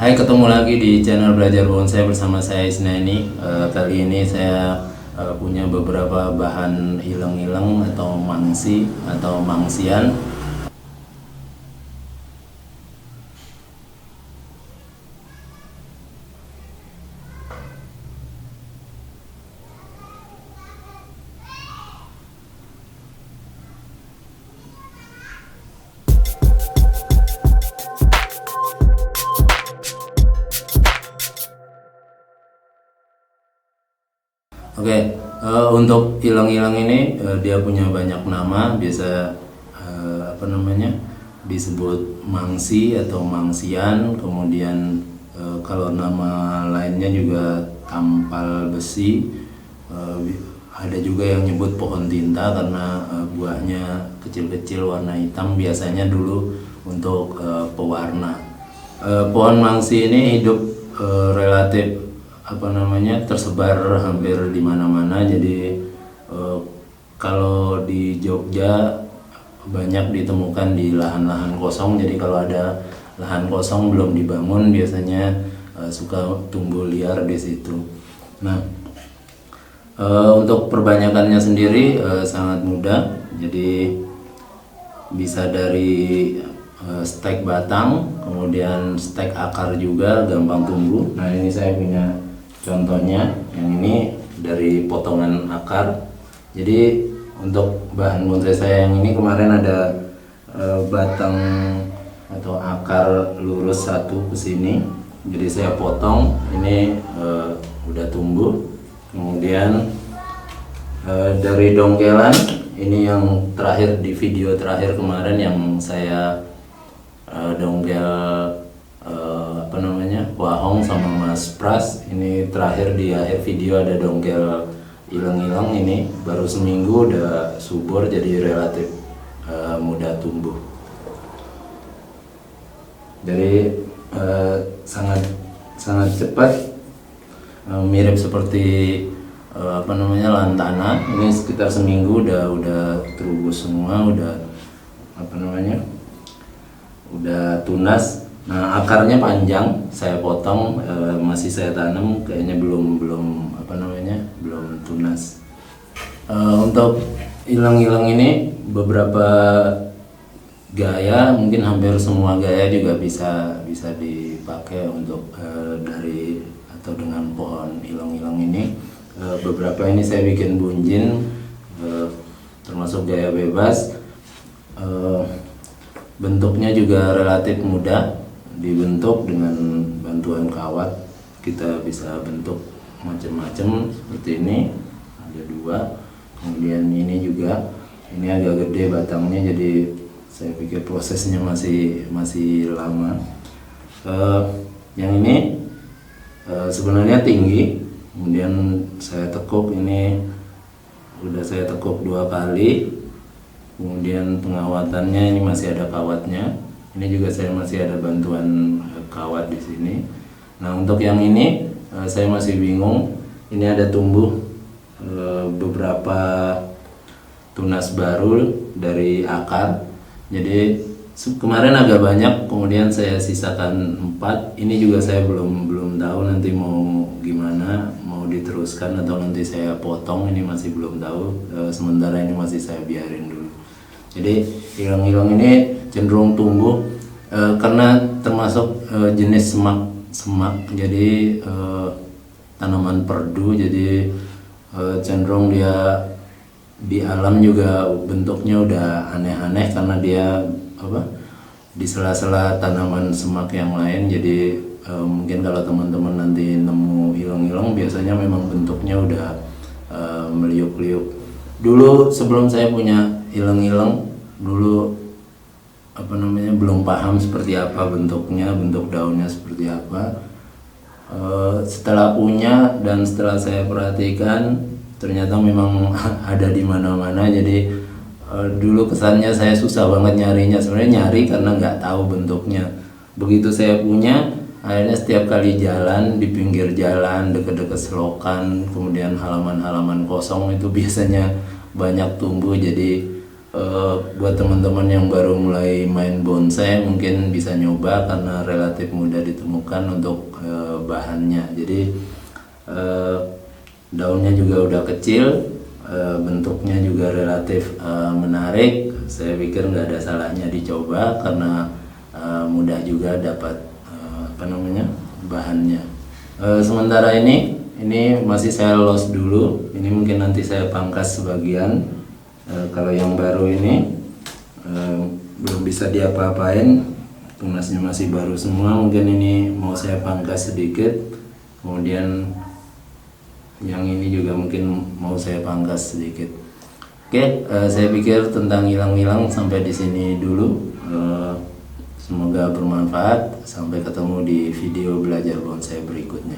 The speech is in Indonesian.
Hai, ketemu lagi di channel Belajar Bonsai bersama saya Isnaini. Kali ini saya punya beberapa bahan ileng-ileng atau mangsi atau mangsian. Oke, untuk ileng-ileng ini dia punya banyak nama, biasa disebut mangsi atau mangsian. Kemudian kalau nama lainnya juga tampal besi. Ada juga yang nyebut pohon tinta karena buahnya kecil-kecil warna hitam, biasanya dulu untuk pewarna. Pohon mangsi ini hidup relatif tersebar hampir di mana-mana. Jadi kalau di Jogja banyak ditemukan di lahan-lahan kosong. Jadi kalau ada lahan kosong belum dibangun, biasanya suka tumbuh liar di situ. Nah, untuk perbanyakannya sendiri sangat mudah. Jadi bisa dari stek batang, kemudian stek akar juga gampang tumbuh. Nah, ini saya punya contohnya, yang ini dari potongan akar. Jadi untuk bahan bonsai saya yang ini kemarin ada batang atau akar lurus satu ke sini. Jadi saya potong, ini udah tumbuh. Kemudian dari dongkelan, ini yang terakhir di video terakhir kemarin yang saya dongkel wahong sama Mas Pras. Ini terakhir di akhir video ada dongkel ileng-ileng. Ini baru seminggu udah subur, jadi relatif mudah tumbuh. Jadi sangat cepat, mirip seperti lantana. Ini sekitar seminggu udah terubus semua, udah tunas. Nah, akarnya panjang, saya potong, masih saya tanam, kayaknya belum tunas. Untuk ileng-ileng ini beberapa gaya, mungkin hampir semua gaya juga bisa dipakai untuk dari atau dengan pohon ileng-ileng ini. Beberapa ini saya bikin bunjin, termasuk gaya bebas. Bentuknya juga relatif mudah dibentuk dengan bantuan kawat. Kita bisa bentuk macam-macam seperti ini, ada dua. Kemudian ini juga, ini agak gede batangnya, jadi saya pikir prosesnya masih lama. Yang ini sebenarnya tinggi, kemudian saya tekuk. Ini udah saya tekuk 2 kali. Kemudian pengawatannya, ini masih ada kawatnya. Ini juga saya masih ada bantuan kawat di sini. Nah, untuk yang ini saya masih bingung. Ini ada tumbuh beberapa tunas baru dari akar. Jadi kemarin agak banyak, kemudian saya sisakan 4. Ini juga saya belum tahu nanti mau gimana, mau diteruskan atau nanti saya potong. Ini masih belum tahu. Sementara ini masih saya biarin dulu. Jadi ileng-ileng ini cenderung tumbuh karena termasuk jenis semak. Jadi tanaman perdu, jadi cenderung dia di alam juga bentuknya udah aneh-aneh karena dia di sela-sela tanaman semak yang lain. Jadi mungkin kalau teman-teman nanti nemu ileng-ileng, biasanya memang bentuknya udah meliuk-liuk. Dulu sebelum saya punya ileng-ileng, dulu belum paham seperti apa bentuknya, bentuk daunnya seperti apa. Setelah punya dan setelah saya perhatikan, ternyata memang ada di mana-mana. Jadi dulu kesannya saya susah banget nyarinya. Sebenarnya nyari karena nggak tahu bentuknya. Begitu saya punya, akhirnya setiap kali jalan di pinggir jalan, dekat-dekat selokan, kemudian halaman-halaman kosong, itu biasanya banyak tumbuh. Jadi buat teman-teman yang baru mulai main bonsai mungkin bisa nyoba karena relatif mudah ditemukan untuk bahannya. Jadi daunnya juga udah kecil, bentuknya juga relatif menarik. Saya pikir nggak ada salahnya dicoba karena mudah juga dapat bahannya. Sementara ini masih saya los dulu. Ini mungkin nanti saya pangkas sebagian. Kalau yang baru ini belum bisa diapa-apain, tunasnya masih baru semua. Mungkin ini mau saya pangkas sedikit. Kemudian yang ini juga mungkin mau saya pangkas sedikit. Oke, saya pikir tentang hilang-hilang sampai di sini dulu. Semoga bermanfaat. Sampai ketemu di video belajar bonsai berikutnya.